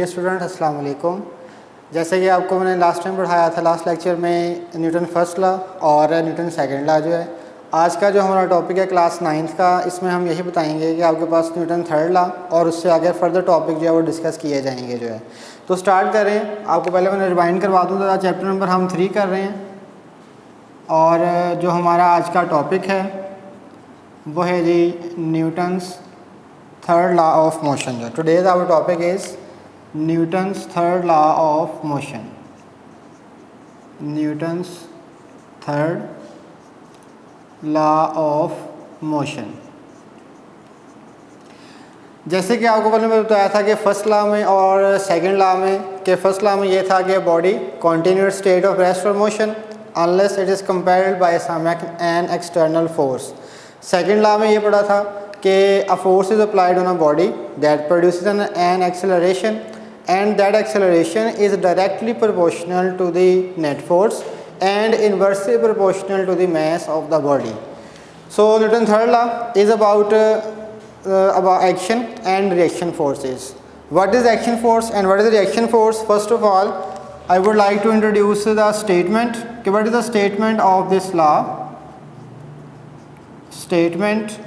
Dear student अस्सलाम वालेकुम। जैसे कि आपको मैंने लास्ट टाइम पढ़ाया था, लास्ट लेक्चर में न्यूटन फर्स्ट लॉ और न्यूटन सेकंड लॉ जो है। आज का जो हमारा टॉपिक है क्लास 9th का, इसमें हम यही बताएंगे कि आपके पास न्यूटन थर्ड लॉ और उससे आगे फर्दर टॉपिक जो है वो डिस्कस किए जाएंगे जो है। तो स्टार्ट करें। आपको पहले मैंने रिवाइंड करवा दूँ तो चैप्टर नंबर हम 3 कर रहे हैं और जो हमारा आज का टॉपिक है वो है जी Newton's third law of motion. जो today's our topic is Newton's third law of motion. Newton's third law of motion. जैसे कि आपको पहले मैं बताया था कि फर्स्ट लॉ में और सेकंड लॉ में, कि फर्स्ट लॉ में ये था कि body continues state of rest और motion unless it is compelled by some an external force. Second law में ये पढ़ा था कि a force is applied on a body that produces an acceleration and that acceleration is directly proportional to the net force and inversely proportional to the mass of the body. So Newton's third law is about action and reaction forces. What is action force and what is the reaction force? First of all, I would like to introduce the statement. Okay, what is the statement of this law? Statement.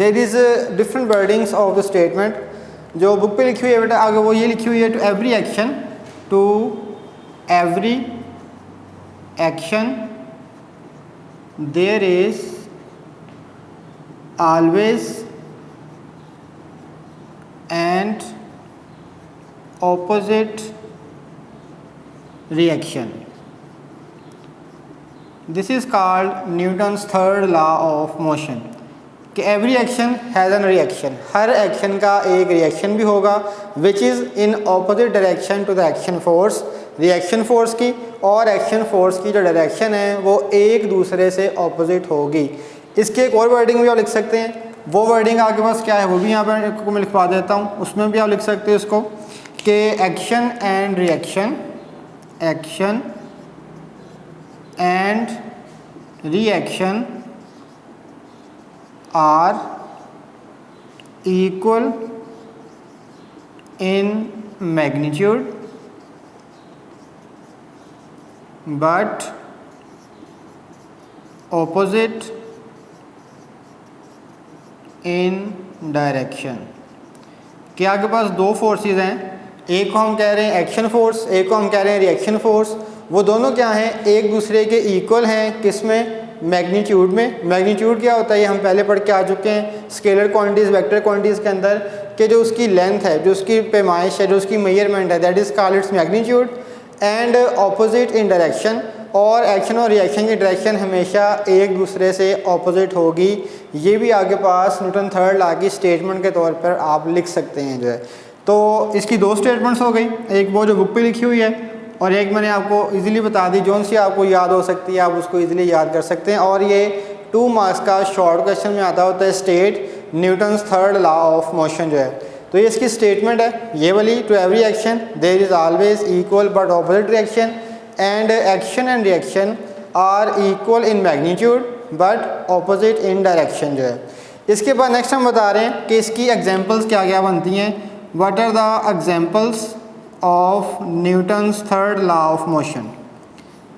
There is different wordings of the statement. जो book पे लिखी हुई है बेटा आगे वो ये लिखी हुई है, to every action there is always and opposite reaction. This is called Newton's third law of motion कि every action has an reaction. हर एक्शन का एक रिएक्शन भी होगा which is in opposite direction to the action force. Reaction force की और action force की जो डायरेक्शन है वो एक दूसरे से ऑपोजिट होगी। इसके एक और वर्डिंग भी आप लिख सकते हैं। वो वर्डिंग आपके पास क्या है वो भी यहाँ पर मैं लिखवा देता हूँ। उसमें भी आप लिख सकते हैं इसको कि action and reaction, action and reaction are equal in magnitude but opposite in direction। कि आपके पास दो फोर्सेस हैं, एक को हम कह रहे हैं एक्शन फोर्स, एक को हम कह रहे हैं रिएक्शन फोर्स। वो दोनों क्या हैं, एक दूसरे के इक्वल हैं। किसमें? मैग्नीट्यूड में। मैग्नीट्यूड क्या होता है ये हम पहले पढ़ के आ चुके हैं स्केलर क्वांटिटीज़, वेक्टर क्वांटिटीज़ के अंदर, कि जो उसकी लेंथ है, जो उसकी पैमाइश है, जो उसकी मेजरमेंट है, that is called its magnitude. And opposite in direction, और एक्शन और रिएक्शन की डायरेक्शन हमेशा एक दूसरे से ऑपोजिट होगी। ये भी आपके पास न्यूटन थर्ड लॉ की स्टेटमेंट के तौर पर आप लिख सकते हैं जो है। तो इसकी दो स्टेटमेंट्स हो गई, एक वो जो बुक पे लिखी हुई है और एक मैंने आपको इजीली बता दी, जोन सी आपको याद हो सकती है आप उसको इजीली याद कर सकते हैं। और ये 2 मार्क्स का शॉर्ट क्वेश्चन में आता होता है, state Newton's third law of motion जो है। तो ये इसकी स्टेटमेंट है ये वाली, to every action there is always equal but opposite reaction and action and reaction are equal in magnitude but opposite in direction जो है। इसके बाद नेक्स्ट हम बता रहे हैं कि इसकी एग्जाम्पल्स क्या क्या बनती हैं। What are the examples of Newton's third law of motion,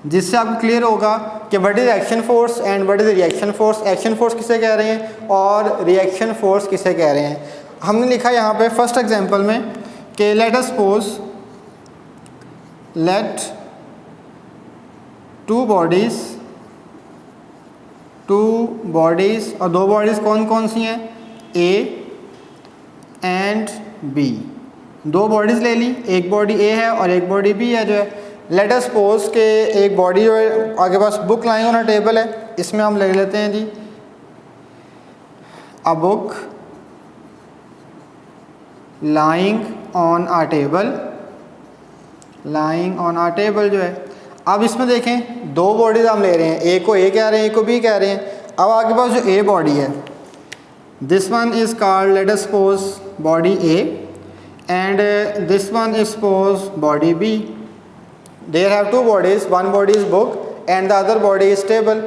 जिससे आपको क्लियर होगा कि what is action force and what is reaction force. Action force किसे कह रहे हैं और रिएक्शन फोर्स किसे कह रहे हैं। हमने लिखा यहाँ पे फर्स्ट एग्जांपल में कि late us suppose let two bodies और दो बॉडीज़ कौन कौन सी हैं, ए एंड बी। दो बॉडीज़ ले ली, एक बॉडी ए है और एक बॉडी बी है जो है। लेट अस सपोज के एक बॉडी जो है आगे पास book lying on a table है, इसमें हम ले लेते हैं जी a book lying on a table, lying on a table जो है। अब इसमें देखें दो बॉडीज़ हम ले रहे हैं, एक को ए कह रहे हैं एक को बी कह रहे हैं। अब आपके पास जो ए बॉडी है, this one is called late us suppose body A and this one is suppose body B. There have two bodies, one body is book and the other body is table.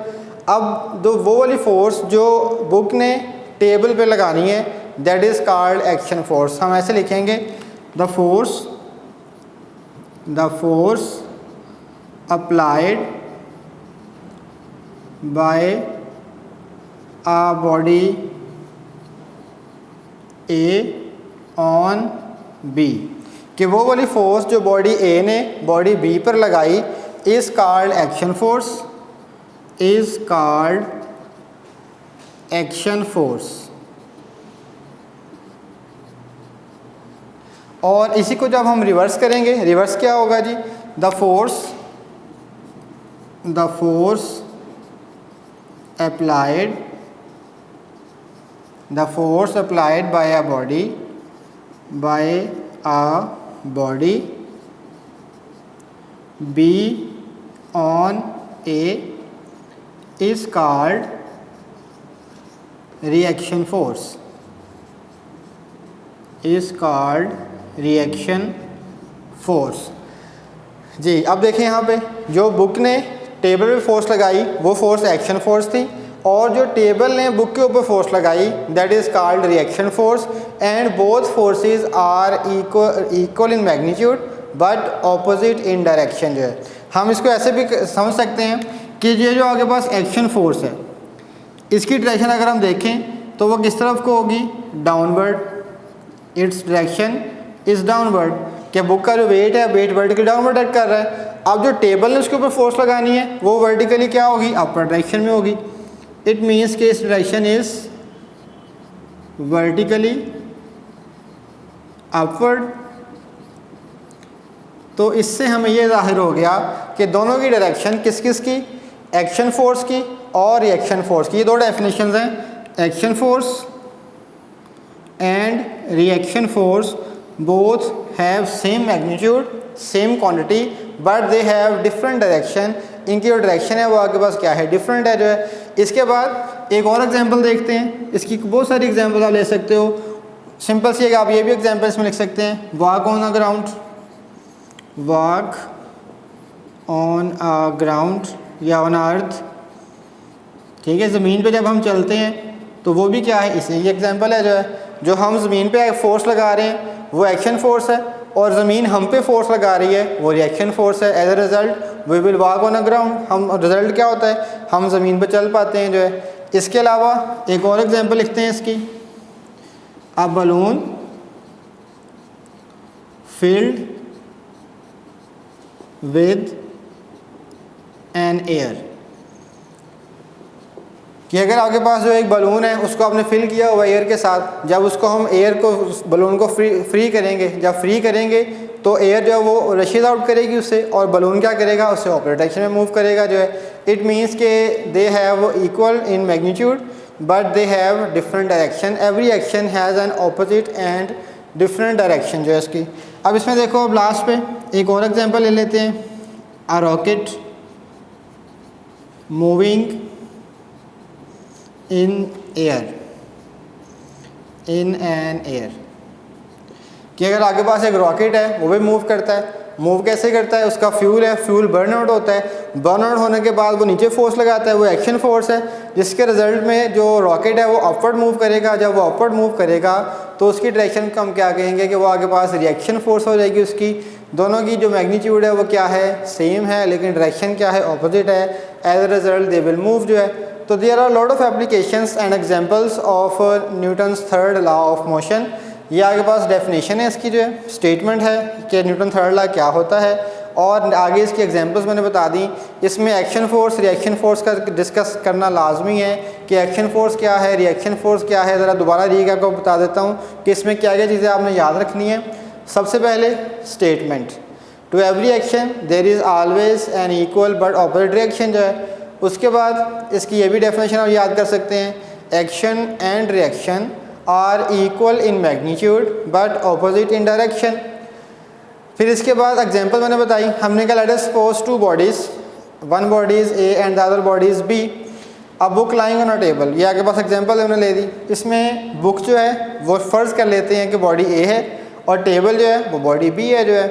अब वो वाली force जो book ने table पे लगानी है that is called action force. हम ऐसे लिखेंगे the force applied by a body A on B, कि वो वाली फोर्स जो बॉडी A ने बॉडी B पर लगाई is called action force, is called action force. और इसी को जब हम रिवर्स करेंगे, रिवर्स क्या होगा जी, the force applied by a body B on A is called reaction force, is called reaction force। जी अब देखें यहाँ पे जो बुक ने टेबल पे फोर्स लगाई वो फोर्स एक्शन फोर्स थी, और जो टेबल ने बुक के ऊपर फोर्स लगाई that is called reaction force, and both forces are equal in magnitude but opposite in direction. जो है हम इसको ऐसे भी समझ सकते हैं कि ये जो आगे पास एक्शन फोर्स है इसकी डायरेक्शन अगर हम देखें तो वो किस तरफ को होगी, downward, its direction is downward. क्या बुक का जो वेट है वेट वर्टिकली डाउनवर्ड एक्ट कर रहा है। अब जो टेबल ने उसके ऊपर फोर्स लगानी है वो वर्टिकली क्या होगी, अपर डायरेक्शन में होगी। इट मीन्स कि इस डायरेक्शन इज वर्टिकली अपवर्ड। तो इससे हमें ये जाहिर हो गया कि दोनों की डायरेक्शन किस किस की, एक्शन फोर्स की और रिएक्शन फोर्स की। ये दो डेफिनेशंस हैं, action force and reaction force both have same magnitude same quantity but they have different direction. इनकी जो डायरेक्शन है वो आपके पास क्या है, डिफरेंट है जो है। इसके बाद एक और एग्जांपल देखते हैं, इसकी बहुत सारी एग्जांपल आप ले सकते हो। सिंपल सी आप ये भी एग्जांपल इसमें लिख सकते हैं, walk on a ground, walk on a ground या ऑन अर्थ। ठीक है, ज़मीन पे जब हम चलते हैं तो वो भी क्या है, इसे ये एग्जांपल है जो है। जो हम ज़मीन पे फोर्स लगा रहे हैं वो एक्शन फोर्स है, और ज़मीन हम पे फोर्स लगा रही है वो रिएक्शन फोर्स है। As a result we will walk on a ground. हम रिज़ल्ट क्या होता है, हम ज़मीन पे चल पाते हैं जो है। इसके अलावा एक और एग्जांपल लिखते हैं इसकी, a balloon filled with an air. कि अगर आपके पास जो एक बलून है उसको आपने फिल किया हुआ एयर के साथ, जब उसको हम एयर को बलून को फ्री करेंगे, जब फ्री करेंगे तो एयर जो है वो रशीद आउट करेगी उससे, और बलून क्या करेगा, उससे ऑपोजिट डायरेक्शन में मूव करेगा जो है। इट मीन्स के they have equal in magnitude but they have different direction. Every action has N opposite and different direction जो है इसकी। अब इसमें देखो, अब लास्ट पे एक और एग्जांपल ले लेते हैं, अ rocket moving in air, in an air. कि अगर आपके पास एक रॉकेट है वो भी मूव करता है। मूव कैसे करता है, उसका फ्यूल है, फ्यूल बर्न आउट होता है, बर्न आउट होने के बाद वो नीचे फोर्स लगाता है, वो एक्शन फोर्स है, जिसके रिजल्ट में जो रॉकेट है वो अपवर्ड मूव करेगा। जब वो अपवर्ड मूव करेगा तो उसकी डायरेक्शन को हम क्या कहेंगे कि वो आगे पास रिएक्शन फोर्स हो जाएगी उसकी। दोनों की जो मैग्नीट्यूड है वो क्या है, सेम है, लेकिन डायरेक्शन क्या है, ऑपोजिट है। As a result they will move जो है। तो there are lot of applications and examples of Newton's third law of motion. ये आपके पास डेफिनेशन है इसकी, जो है स्टेटमेंट है कि न्यूटन थर्ड लॉ क्या होता है, और आगे इसकी एग्जांपल्स मैंने बता दी। इसमें एक्शन फोर्स रिएक्शन फोर्स का डिस्कस करना लाजमी है कि एक्शन फोर्स क्या है, रिएक्शन फोर्स क्या है। ज़रा दोबारा रीगा को बता देता हूँ कि इसमें क्या क्या चीज़ें आपने याद रखनी है। सबसे पहले statement, to every action there is always an equal but opposite reaction जो है। उसके बाद इसकी ये भी डेफिनेशन आप याद कर सकते हैं, action and reaction are equal in magnitude but opposite in direction. फिर इसके बाद एग्जांपल मैंने बताई, हमने कहा let us suppose two bodies, one body is A and the other body is B. अब book lying on a table, ये आपके पास एग्जांपल हमने ले दी। इसमें बुक जो है वो फ़र्ज़ कर लेते हैं कि बॉडी ए है और टेबल जो है वो बॉडी बी है जो है।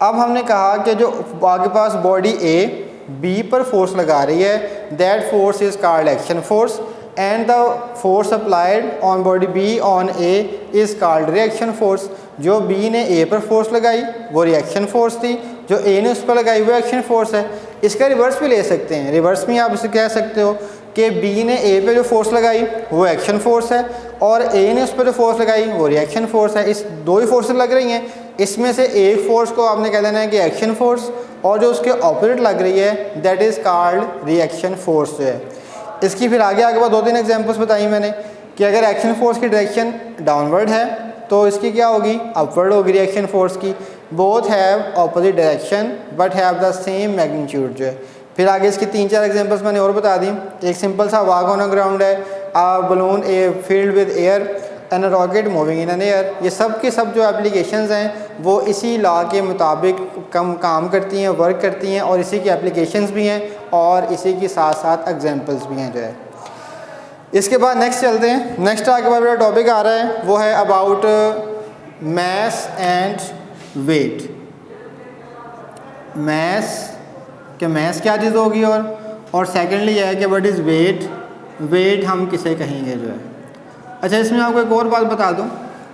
अब हमने कहा कि जो आपके पास बॉडी ए बी पर फोर्स लगा रही है that force is called action force. And the force applied on body be on A is called reaction force. जो बी ने ए पर फोर्स लगाई वो रिएक्शन फोर्स थी, जो ए ने उस पर लगाई वो एक्शन फोर्स है। इसका रिवर्स भी ले सकते हैं, रिवर्स में आप इसे कह सकते हो कि बी ने ए पे जो फोर्स लगाई वो एक्शन फोर्स है और ए ने उस पर जो फोर्स लगाई वो रिएक्शन फोर्स है। इस दो ही फोर्सेस लग रही हैं, इसमें से एक फोर्स को आपने कह देना है कि एक्शन फोर्स और जो उसके ऑपोजिट लग रही है that is called reaction force जो है। इसकी फिर आगे बाद 2-3 एग्जांपल्स बताई मैंने कि अगर एक्शन फोर्स की डायरेक्शन डाउनवर्ड है तो इसकी क्या होगी, अपवर्ड होगी रिएक्शन फोर्स की। Both have opposite direction but have the same magnitude जो है। फिर आगे इसकी 3-4 एग्जांपल्स मैंने और बता दी। एक सिंपल सा वॉक ऑन अ ग्राउंड है, a balloon a field with air and a rocket moving in an air. ये सब के सब जो एप्लीकेशंस हैं वो इसी लॉ के मुताबिक काम करती हैं, वर्क करती हैं और इसी की एप्लीकेशंस भी हैं और इसी के साथ साथ एग्जांपल्स भी हैं जो है। इसके बाद नेक्स्ट चलते हैं। नेक्स्ट आगे बाद मेरा टॉपिक आ रहा है वो है about mass and weight. Mass क्या चीज़ होगी और सेकेंडली यह है कि व्हाट इज़ वेट, वेट हम किसे कहेंगे जो है। अच्छा, इसमें आपको एक और बात बता दूं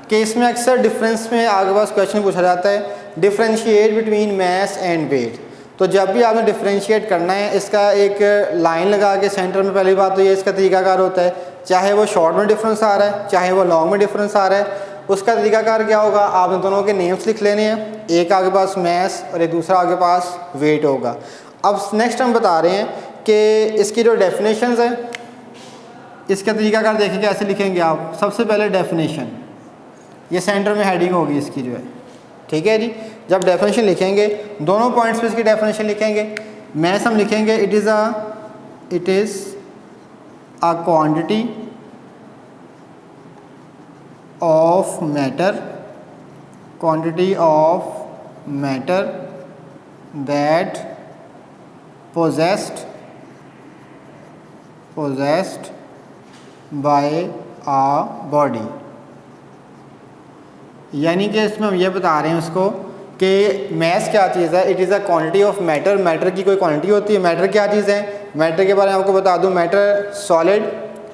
कि इसमें अक्सर डिफरेंस में आगे पास क्वेश्चन पूछा जाता है, differentiate between mass and weight. तो जब भी आपने डिफरेंशिएट करना है इसका एक लाइन लगा के सेंटर में, पहली बात तो ये इसका तरीकाकार होता है, चाहे वो शॉर्ट में डिफरेंस आ रहा है चाहे वो लॉन्ग में डिफरेंस आ रहा है, उसका तरीकाकार क्या होगा, आपने दोनों के नेम्स लिख लेने हैं, एक आगे पास मैस और एक दूसरा आगे पास वेट होगा। अब नेक्स्ट हम बता रहे हैं कि इसकी जो डेफिनेशंस है इसका तरीकाकार देखेंगे, ऐसे लिखेंगे आप। सबसे पहले डेफिनेशन, ये सेंटर में हेडिंग होगी इसकी जो है, ठीक है जी। जब डेफिनेशन लिखेंगे दोनों पॉइंट्स पे इसकी डेफिनेशन लिखेंगे। मैस हम लिखेंगे it is a quantity of matter that possessed by a body। यानी कि इसमें हम ये बता रहे हैं उसको कि मैस क्या चीज़ है, it is a quantity of matter. Matter की कोई क्वांटिटी होती है। मैटर क्या चीज़ है, मैटर के बारे में आपको बता दूं, matter solid,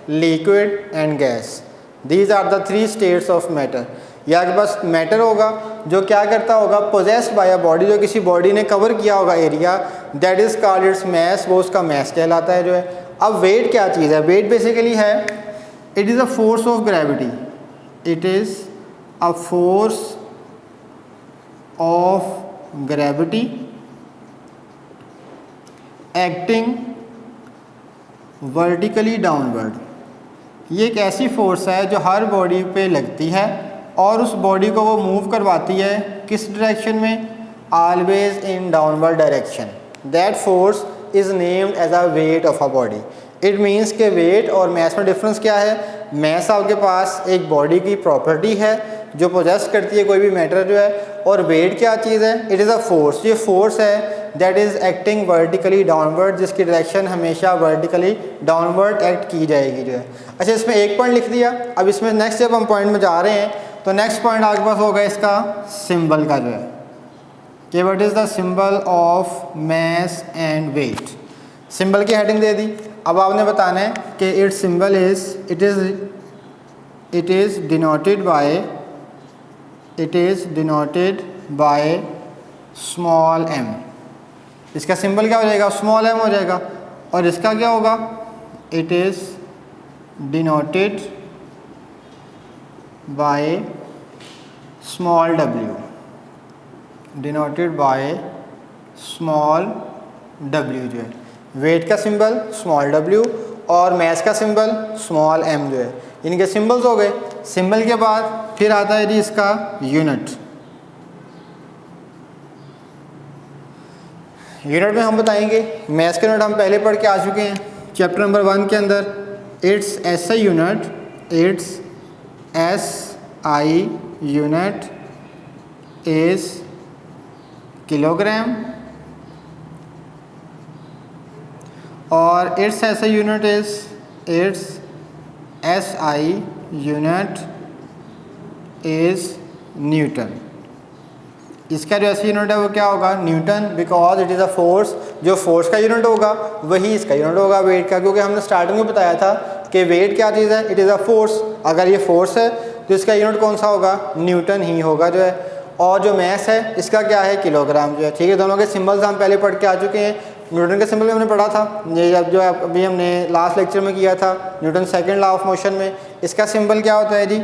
liquid and gas, these are the 3 states of matter. या आपके पास मैटर होगा जो क्या करता होगा, पोजेस्ड बाय अ बॉडी, जो किसी बॉडी ने कवर किया होगा area, that is called its mass, वो उसका मैस कहलाता है जो है। अब वेट क्या चीज़ है, वेट बेसिकली है it is a force of gravity, it is a force of gravity acting vertically downward. ये एक ऐसी फोर्स है जो हर बॉडी पे लगती है और उस बॉडी को वो मूव करवाती है किस डायरेक्शन में, always in downward direction. That force is named as a weight of a body. It means के वेट और मैस में डिफरेंस क्या है, मैस आपके पास एक बॉडी की प्रॉपर्टी है जो पोजेस करती है कोई भी मैटर जो है, और वेट क्या चीज़ है, इट इज़ अ फोर्स। ये फोर्स है that is acting vertically downward, जिसकी डायरेक्शन हमेशा वर्टिकली डाउनवर्ड एक्ट की जाएगी जो है। अच्छा, इसमें एक पॉइंट लिख दिया। अब इसमें नेक्स्ट जब हम पॉइंट में जा रहे हैं तो नेक्स्ट पॉइंट आपके पास होगा इसका सिंबल का जो है कि what is the symbol of mass and weight. Symbol की हेडिंग दे दी। अब आपने बताना है कि its symbol is it is denoted by small m. इसका सिंबल क्या हो जाएगा, स्मॉल एम हो जाएगा। और इसका क्या होगा, it is denoted by small w, denoted by small w जो है। वेट का सिंबल स्मॉल w और मैस का सिंबल स्मॉल m जो है। इनके सिंबल्स हो गए। सिंबल के बाद फिर आता है जी इसका यूनिट। यूनिट में हम बताएंगे, मैस के यूनिट हम पहले पढ़ के आ चुके हैं चैप्टर नंबर 1 के अंदर। Its SI unit, its SI unit is kilogram और its SI unit is newton. इसका जो SI यूनिट है वो क्या होगा, newton, because it is a force. जो फोर्स का यूनिट होगा वही इसका यूनिट होगा वेट का, क्योंकि हमने स्टार्टिंग में बताया था कि कि वेट क्या चीज़ है, इट इज़ अ फोर्स। अगर ये फोर्स है तो इसका यूनिट कौन सा होगा, न्यूटन ही होगा जो है। और जो मैस है इसका क्या है, किलोग्राम जो है। ठीक है, दोनों के सिंबल्स हम पहले पढ़ के आ चुके हैं। न्यूटन का सिंबल भी हमने पढ़ा था, ये जब जो अभी हमने लास्ट लेक्चर में किया था, Newton second law of motion में। इसका सिंबल क्या होता है जी,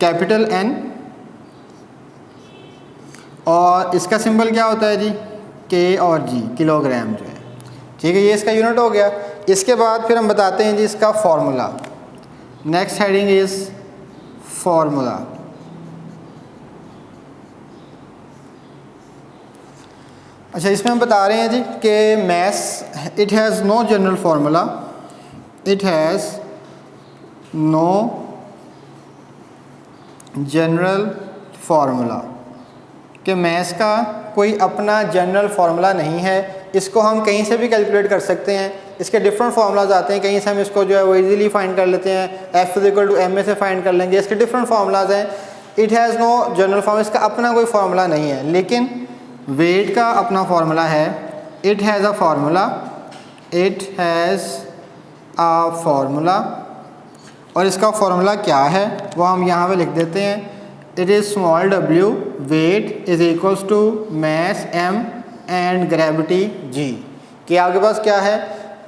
कैपिटल एन, और इसका सिंबल क्या होता है जी, के और जी, किलोग्राम जो है। ठीक है, ये इसका यूनिट हो गया। इसके बाद फिर हम बताते हैं जी इसका formula. Next heading is formula. अच्छा, इसमें हम बता रहे हैं जी कि mass it has no general formula, it has no general formula, कि मैस का कोई अपना जनरल फार्मूला नहीं है। इसको हम कहीं से भी कैलकुलेट कर सकते हैं। इसके डिफरेंट फार्मूलाज आते हैं, कहीं से हम इसको जो है वो इजीली फाइंड कर लेते हैं, F = ma से फाइंड कर लेंगे। इसके डिफरेंट फार्मूलाज हैं। It has no general formula, इसका अपना कोई फार्मूला नहीं है। लेकिन वेट का अपना फार्मूला है, it has a formula, it has a formula. और इसका फार्मूला क्या है वो हम यहाँ पे लिख देते हैं। It is small w, weight is equals to mass m and gravity g। कि आपके पास क्या है,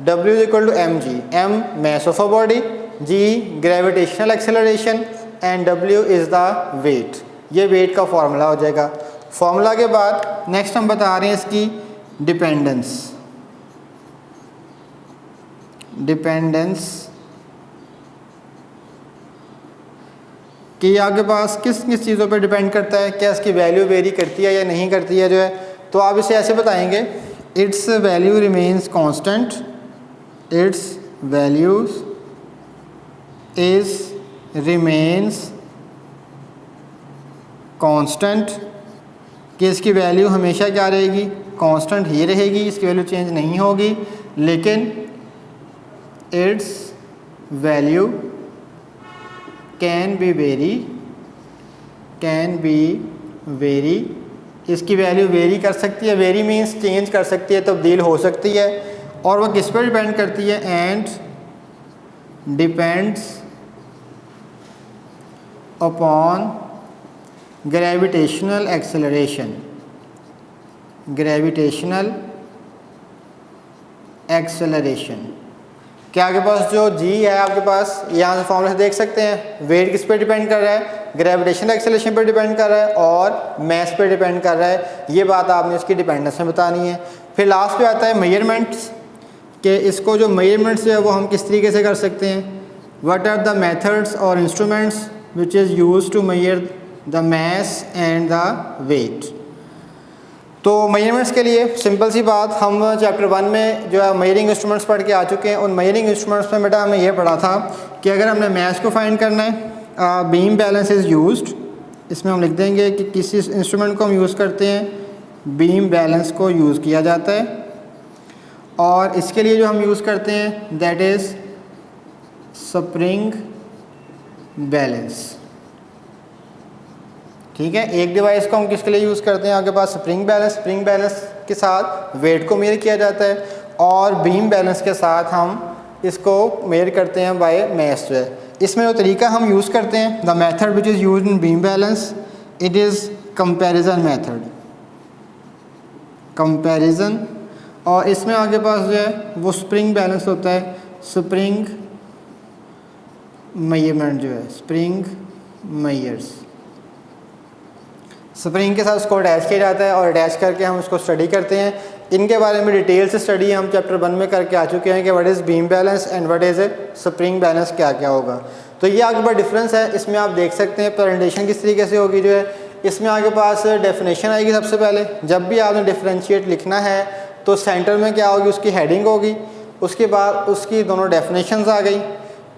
w = mg, m mass of a body, g gravitational acceleration and w is the weight। ये वेट का फार्मूला हो जाएगा। फार्मूला के बाद नेक्स्ट हम बता रहे हैं इसकी डिपेंडेंस। डिपेंडेंस कि आपके पास किस किस चीज़ों पर डिपेंड करता है, क्या इसकी वैल्यू वेरी करती है या नहीं करती है जो है। तो आप इसे ऐसे बताएंगे, it's value remains constant, it's values is remains constant, कि इसकी वैल्यू हमेशा क्या रहेगी, कांस्टेंट ही रहेगी, इसकी वैल्यू चेंज नहीं होगी। लेकिन it's value can be very, can be very, इसकी वैल्यू वेरी कर सकती है। वेरी मीन्स चेंज कर सकती है, तब्दील हो सकती है। और वो किस पर डिपेंड करती है, and depends upon gravitational acceleration, gravitational acceleration. क्या आपके पास जो g है, आपके पास यहाँ से फॉर्मूला से देख सकते हैं, वेट किस पे डिपेंड कर रहा है, ग्रेविटेशनल एक्सेलरेशन पे डिपेंड कर रहा है और मैस पे डिपेंड कर रहा है। ये बात आपने इसकी डिपेंडेंस में बतानी है। फिर लास्ट पे आता है मेजरमेंट्स, कि इसको जो मेजरमेंट्स है वो हम किस तरीके से कर सकते हैं। व्हाट आर द मेथड्स और instruments which is use to measure the mass and the weight. तो मेजरमेंट्स के लिए सिंपल सी बात, हम चैप्टर 1 में जो है मेजरिंग इंस्ट्रूमेंट्स पढ़ के आ चुके हैं। उन मेजरिंग इंस्ट्रूमेंट्स में बेटा हमें यह पढ़ा था कि अगर हमने मैस को फाइंड करना है, बीम बैलेंस इज़ यूज्ड, इसमें हम लिख देंगे कि किसी इंस्ट्रूमेंट को हम यूज़ करते हैं, बीम बैलेंस को यूज़ किया जाता है। और इसके लिए जो हम यूज़ करते हैं दैट इज़ स्प्रिंग बैलेंस। ठीक है, एक डिवाइस को हम किसके लिए यूज़ करते हैं, आपके पास स्प्रिंग बैलेंस के साथ वेट को मेजर किया जाता है, और बीम बैलेंस के साथ हम इसको मेजर करते हैं बाय मैस जो है। इसमें जो तरीका हम यूज़ करते हैं, the method which is used in beam balance, it is comparison method, comparison. और इसमें आपके पास जो है वो स्प्रिंग बैलेंस होता है, स्प्रिंग मेजरमेंट जो है, स्प्रिंग मेजर्स, स्प्रिंग के साथ उसको अटैच किया जाता है और अटैच करके हम उसको स्टडी करते हैं। इनके बारे में डिटेल से स्टडी हम चैप्टर 1 में करके आ चुके हैं कि what is beam balance and what is spring balance, क्या क्या होगा। तो ये आपके पास डिफरेंस है। इसमें आप देख सकते हैं प्रेजेंटेशन किस तरीके से होगी जो है। इसमें आपके पास डेफिनेशन आएगी सबसे पहले। जब भी आपने डिफरेंशिएट लिखना है तो सेंटर में क्या होगी, उसकी हेडिंग होगी, उसके बाद उसकी दोनों डेफिनेशंस आ गई,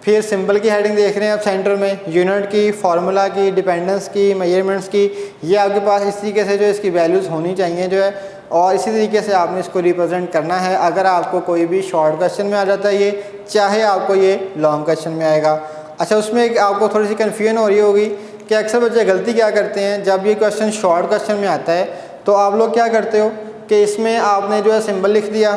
फिर सिंबल की हेडिंग देख रहे हैं आप सेंटर में, यूनिट की, फार्मूला की, डिपेंडेंस की, मेजरमेंट्स की। ये आपके पास इस तरीके से जो इसकी वैल्यूज़ होनी चाहिए जो है, और इसी तरीके से आपने इसको रिप्रेजेंट करना है। अगर आपको कोई भी शॉर्ट क्वेश्चन में आ जाता है ये, चाहे आपको ये लॉन्ग क्वेश्चन में आएगा। अच्छा, उसमें एक आपको थोड़ी सी कन्फ्यूजन हो रही होगी कि अक्सर बच्चे गलती क्या करते हैं, जब ये क्वेश्चन शॉर्ट क्वेश्चन में आता है तो आप लोग क्या करते हो कि इसमें आपने जो है सिंबल लिख दिया,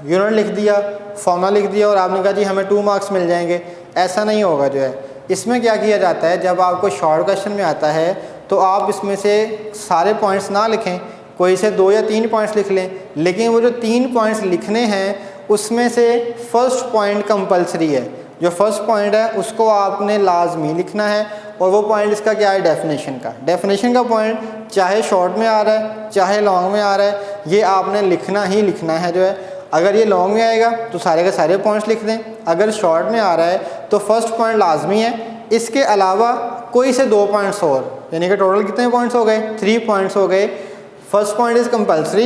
यूनिट लिख दिया, फॉर्मूला लिख दिया और आपने कहा जी हमें 2 मार्क्स मिल जाएंगे। ऐसा नहीं होगा जो है। इसमें क्या किया जाता है, जब आपको शॉर्ट क्वेश्चन में आता है तो आप इसमें से सारे पॉइंट्स ना लिखें, कोई से 2 या 3 पॉइंट्स लिख लें, लेकिन वो जो 3 पॉइंट्स लिखने हैं उसमें से फर्स्ट पॉइंट कंपलसरी है। जो फर्स्ट पॉइंट है उसको आपने लाजमी लिखना है, और वो पॉइंट इसका क्या है, डेफिनेशन का। डेफिनेशन का पॉइंट चाहे शॉर्ट में आ रहा है चाहे लॉन्ग में आ रहा है, ये आपने लिखना ही लिखना है जो है। अगर ये लॉन्ग में आएगा तो सारे के सारे पॉइंट्स लिख दें, अगर शॉर्ट में आ रहा है तो फर्स्ट पॉइंट लाजमी है, इसके अलावा कोई से 2 पॉइंट्स और, यानी कि टोटल कितने पॉइंट्स हो गए, 3 पॉइंट्स हो गए। First point is compulsory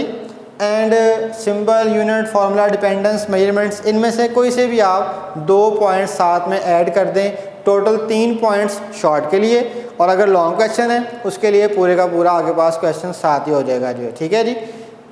and symbol, unit, formula, dependence, measurements, इनमें से कोई से भी आप 2 पॉइंट्स साथ में ऐड कर दें। टोटल 3 पॉइंट्स शॉर्ट के लिए, और अगर लॉन्ग क्वेश्चन है उसके लिए पूरे का पूरा आगे पास क्वेश्चन साथ ही हो जाएगा जो है। ठीक है जी,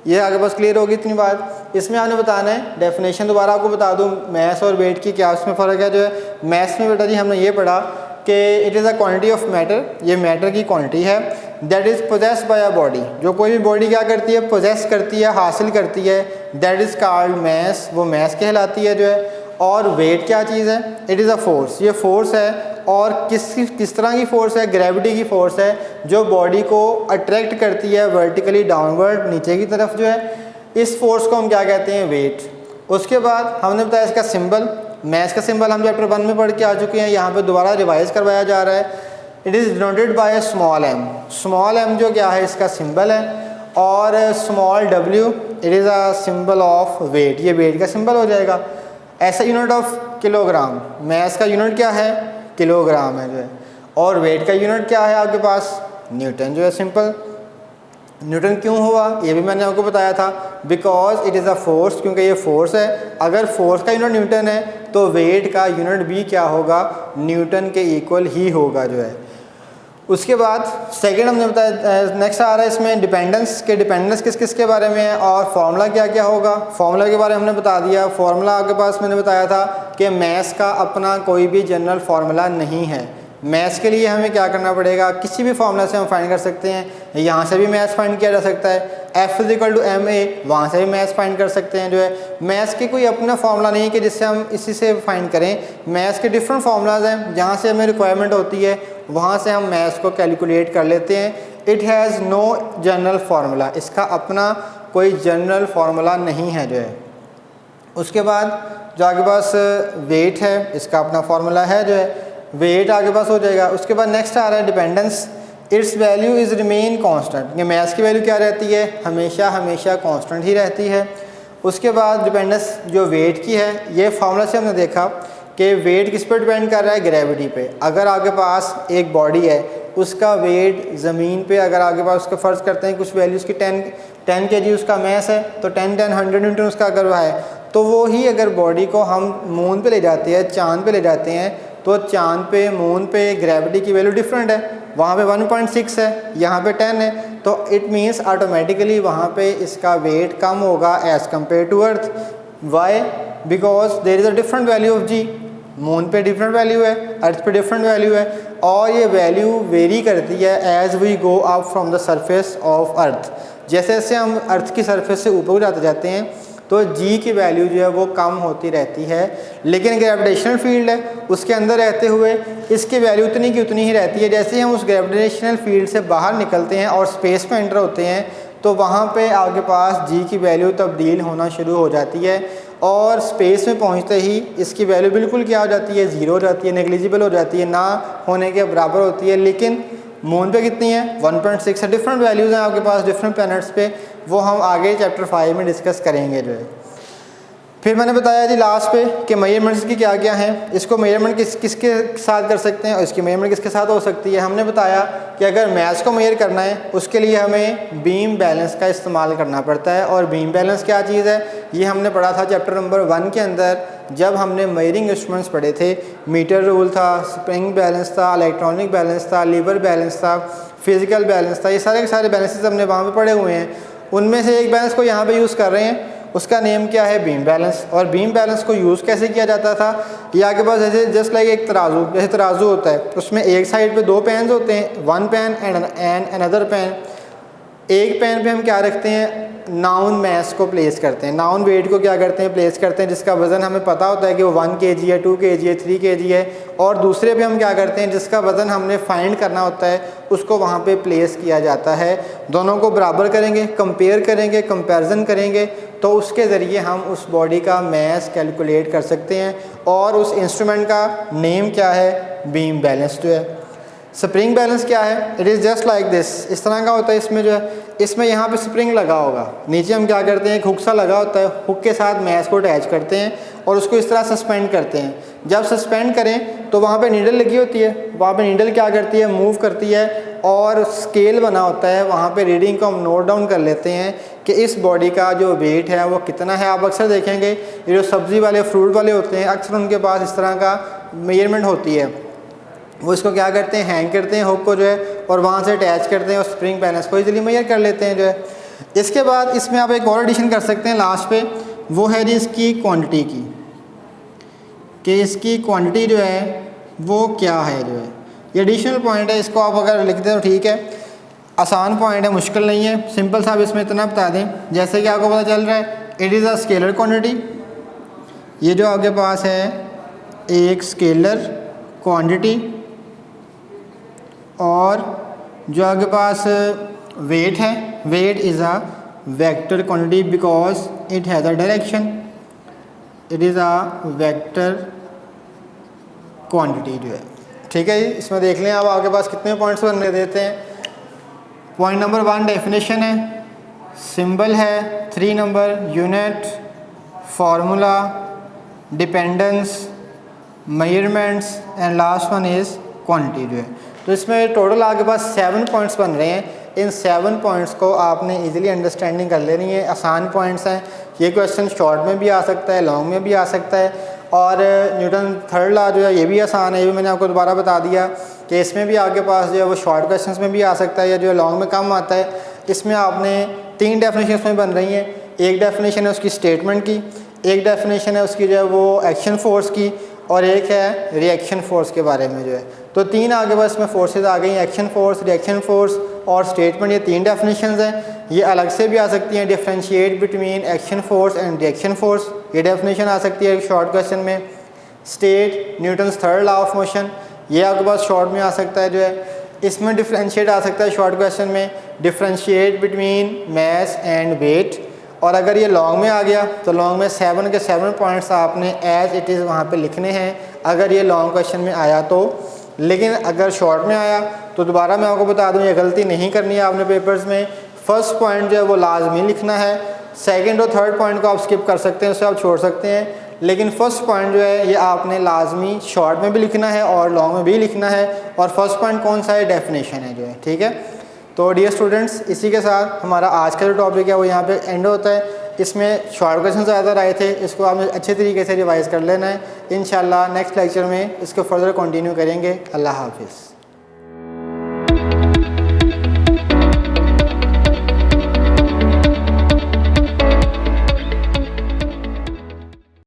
ये आगे पास क्लियर होगी इतनी बात। इसमें आपने बताना है डेफिनेशन, दोबारा आपको बता दूं मैथ्स और वेट की क्या उसमें फ़र्क है जो है। मैथ्स में बेटा जी हमने ये पढ़ा कि it is a quantity of matter, ये मैटर की क्वांटिटी है, that is possessed by a body, जो कोई भी बॉडी क्या करती है, पोजेस करती है, हासिल करती है, दैट इज़ कॉल्ड मैस, वो मैस कहलाती है जो है। और वेट क्या चीज़ है, इट इज़ अ फोर्स, ये फोर्स है, और किस तरह की फोर्स है, ग्रेविटी की फोर्स है, जो बॉडी को अट्रैक्ट करती है वर्टिकली डाउनवर्ड, नीचे की तरफ जो है। इस फोर्स को हम क्या कहते हैं, वेट। उसके बाद हमने बताया इसका सिंबल, मैथ्स का सिंबल हम चैप्टर 1 में पढ़ के आ चुके हैं, यहाँ पे दोबारा रिवाइज करवाया जा रहा है। It is denoted by small m, small m जो क्या है इसका सिंबल है, और स्मॉल डब्ल्यू it is a symbol of weight, ये वेट का सिंबल हो जाएगा। ऐसा यूनिट ऑफ किलोग्राम, मैथ्स का यूनिट क्या है, किलोग्राम है जो है, और वेट का यूनिट क्या है आपके पास, न्यूटन जो है, सिंपल। न्यूटन क्यों हुआ ये भी मैंने आपको बताया था, because it is a force, क्योंकि ये फोर्स है। अगर फोर्स का यूनिट न्यूटन है तो वेट का यूनिट भी क्या होगा, न्यूटन के इक्वल ही होगा जो है। उसके बाद सेकंड हमने बताया, नेक्स्ट आ रहा है इसमें डिपेंडेंस के, डिपेंडेंस किस किस के बारे में है, और फार्मूला क्या क्या होगा। फार्मूला के बारे में हमने बता दिया। फार्मूला आपके पास मैंने बताया था कि मैथ्स का अपना कोई भी जनरल फार्मूला नहीं है। मैथ्स के लिए हमें क्या करना पड़ेगा, किसी भी फार्मूला से हम फाइंड कर सकते हैं, यहाँ से भी मैथ्स फाइंड किया जा सकता है, F=ma, वहाँ से भी मैथ्स फाइंड कर सकते हैं जो है। मैथ्स के कोई अपना फार्मूला नहीं है कि जिससे हम इसी से फाइंड करें। मैथ्स के डिफरेंट फार्मूलाज हैं, जहाँ से हमें रिक्वायरमेंट होती है वहाँ से हम मैथ्स को कैलकुलेट कर लेते हैं। It has no general formula, इसका अपना कोई जनरल फार्मूला नहीं है जो है। उसके बाद जो आगे पास वेट है, इसका अपना फार्मूला है जो है, वेट आगे पास हो जाएगा। उसके बाद नेक्स्ट आ रहा है dependence, it's value is remain constant, ये मैथ्स की वैल्यू क्या रहती है, हमेशा हमेशा कांस्टेंट ही रहती है। उसके बाद डिपेंडेंस जो वेट की है, ये फार्मूला से हमने देखा कि वेट किस पर डिपेंड कर रहा है, ग्रेविटी पे। अगर आपके पास एक बॉडी है, उसका वेट ज़मीन पे, अगर आपके पास उसका फ़र्ज़ करते हैं कुछ वैल्यू उसकी 10 kg उसका मैस है, तो 10 न्यूटन उसका अगर वह है, तो वो ही अगर बॉडी को हम मून पे ले जाते हैं, चांद पे ले जाते हैं, तो चांद पे, मून पे ग्रेविटी की वैल्यू डिफरेंट है, वहाँ पे 1.6 है, यहाँ पे 10 है, तो इट मीन्स ऑटोमेटिकली वहाँ पे इसका वेट कम होगा as compare to earth. Why, because there is a different value of G, moon पे डिफरेंट वैल्यू है, अर्थ पे डिफरेंट वैल्यू है, और ये वैल्यू वेरी करती है as we go up from the surface of earth. जैसे जैसे हम अर्थ की सरफेस से ऊपर जाते जाते हैं तो जी की वैल्यू जो है वो कम होती रहती है, लेकिन ग्रेविटेशनल फील्ड है उसके अंदर रहते हुए इसकी वैल्यू उतनी की उतनी ही रहती है। जैसे ही हम उस ग्रेविटेशनल फील्ड से बाहर निकलते हैं और स्पेस में एंटर होते हैं, तो वहाँ पे आपके पास जी की वैल्यू तब्दील होना शुरू हो जाती है, और स्पेस में पहुँचते ही इसकी वैल्यू बिल्कुल क्या हो जाती है, ज़ीरो हो जाती है, नेग्लिजिबल हो जाती है, ना होने के बराबर होती है। लेकिन मून पे कितनी है, 1.6 है। डिफरेंट वैल्यूज़ हैं आपके पास डिफरेंट प्लैनेट्स पे, वो हम आगे चैप्टर 5 में डिस्कस करेंगे जो है। फिर मैंने बताया जी लास्ट पे कि मेजरमेंट्स की क्या क्या हैं, इसको मेजरमेंट किसके साथ कर सकते हैं और इसकी मेजरमेंट किसके साथ हो सकती है। हमने बताया कि अगर मैच को मेजर करना है उसके लिए हमें बीम बैलेंस का इस्तेमाल करना पड़ता है। और बीम बैलेंस क्या चीज़ है, ये हमने पढ़ा था चैप्टर नंबर 1 के अंदर, जब हमने मेजरिंग इंस्ट्रूमेंट्स पढ़े थे। मीटर रूल था, स्प्रिंग बैलेंस था, इलेक्ट्रॉनिक बैलेंस था, लीवर बैलेंस था, फिजिकल बैलेंस था, ये सारे के सारे बैलेंसेस हमने वहाँ पे पढ़े हुए हैं। उनमें से एक बैलेंस को यहाँ पे यूज़ कर रहे हैं, उसका नेम क्या है, बीम बैलेंस। और बीम बैलेंस को यूज़ कैसे किया जाता था, ये आपके पास जैसे जस्ट लाइक एक तराजू, जैसे तराजू होता है, उसमें एक साइड पे 2 पेन्स होते हैं, 1 पेन एंड अनदर पेन। एक पेन पे हम क्या रखते हैं, नाउन मैस को प्लेस करते हैं, नाउन वेट को क्या करते हैं, प्लेस करते हैं, जिसका वज़न हमें पता होता है कि वो 1 kg है, 2 kg है, 3 kg है। और दूसरे पे हम क्या करते हैं, जिसका वज़न हमने फाइंड करना होता है उसको वहाँ पे प्लेस किया जाता है। दोनों को बराबर करेंगे, कंपेयर करेंगे, कंपैरिजन करेंगे, तो उसके ज़रिए हम उस बॉडी का मैस कैलकुलेट कर सकते हैं। और उस इंस्ट्रूमेंट का नेम क्या है, बीम बैलेंस जो है। स्प्रिंग बैलेंस क्या है, it is just like this, इस तरह का होता है। इसमें जो है, इसमें यहाँ पे स्प्रिंग लगा होगा, नीचे हम क्या करते हैं, एक हुक सा लगा होता है, हुक के साथ मैस को अटैच करते हैं और उसको इस तरह सस्पेंड करते हैं। जब सस्पेंड करें तो वहाँ पे नीडल लगी होती है, वहाँ पे नीडल क्या करती है, मूव करती है और स्केल बना होता है, वहाँ पे रीडिंग को हम नोट डाउन कर लेते हैं कि इस बॉडी का जो वेट है वो कितना है। आप अक्सर देखेंगे ये जो सब्ज़ी वाले, फ्रूट वाले होते हैं, अक्सर उनके पास इस तरह का मेजरमेंट होती है, वो इसको क्या करते हैं, हैंग करते हैं हुक को जो है, और वहाँ से अटैच करते हैं और स्प्रिंग बैलेंस को इजीली मेजर कर लेते हैं जो है। इसके बाद इसमें आप एक और एडिशन कर सकते हैं लास्ट पे, वो है जी इसकी क्वांटिटी की, कि इसकी क्वांटिटी जो है वो क्या है जो है। ये एडिशनल पॉइंट है, इसको आप अगर लिख दें तो ठीक है, आसान पॉइंट है, मुश्किल नहीं है, सिंपल सा। आप इसमें इतना बता दें जैसे कि आपको पता चल रहा है, it is a scalar quantity. ये जो आपके पास है एक स्केलर क्वांटिटी, और जो आपके पास वेट है, weight is a vector quantity because it has a direction, it is a vector quantity जो है। ठीक है जी, इसमें देख लें आप आपके पास कितने पॉइंट्स बनने देते हैं। पॉइंट नंबर 1 डेफिनेशन है, सिंबल है, 3 number unit, formula, dependence, measurements and last one is quantity जो है। तो इसमें टोटल आपके पास 7 पॉइंट्स बन रहे हैं। इन 7 पॉइंट्स को आपने इजीली अंडरस्टैंडिंग कर लेनी है। आसान पॉइंट्स हैं, ये क्वेश्चन शॉर्ट में भी आ सकता है, लॉन्ग में भी आ सकता है। और न्यूटन थर्ड लॉ जो है ये भी आसान है, ये भी मैंने आपको दोबारा बता दिया कि इसमें भी आपके पास जो है वो शॉर्ट क्वेश्चंस में भी आ सकता है, या जो है लॉन्ग में कम आता है। इसमें आपने 3 डेफिनेशन में बन रही हैं। एक डेफिनेशन है उसकी स्टेटमेंट की, एक डेफिनेशन है उसकी जो है वो एक्शन फोर्स की, और एक है रिएक्शन फोर्स के बारे में जो है। तो 3 आगे बस में फोर्सेस आ गई, एक्शन फोर्स, रिएक्शन फोर्स और स्टेटमेंट। ये 3 डेफिनेशंस हैं। ये अलग से भी आ सकती हैं, differentiate between action force and reaction force, ये डेफिनेशन आ सकती है शॉर्ट क्वेश्चन में। State Newton's third law of motion, ये आपके पास शॉर्ट में आ सकता है जो है। इसमें डिफरेंशिएट आ सकता है शॉर्ट क्वेश्चन में, differentiate between mass and weight. और अगर ये लॉन्ग में आ गया तो लॉन्ग में 7 के 7 पॉइंट्स आपने एज इट इज़ वहाँ पे लिखने हैं, अगर ये लॉन्ग क्वेश्चन में आया तो। लेकिन अगर शॉर्ट में आया तो दोबारा मैं आपको बता दूँ, ये गलती नहीं करनी है आपने पेपर्स में। फर्स्ट पॉइंट जो है वो लाजमी लिखना है, सेकंड और थर्ड पॉइंट को आप स्किप कर सकते हैं, उससे आप छोड़ सकते हैं। लेकिन फर्स्ट पॉइंट जो है ये आपने लाजमी शॉर्ट में भी लिखना है और लॉन्ग में भी लिखना है। और फर्स्ट पॉइंट कौन सा है, डेफिनेशन है जो है। ठीक है, तो डियर स्टूडेंट्स, इसी के साथ हमारा आज का जो टॉपिक है वो यहाँ पे एंड होता है। इसमें शॉर्ट क्वेश्चन ज़्यादा आए थे, इसको आपने अच्छे तरीके से रिवाइज़ कर लेना है। इंशाल्लाह नेक्स्ट लेक्चर में इसको फर्दर कंटिन्यू करेंगे। अल्लाह हाफिज़।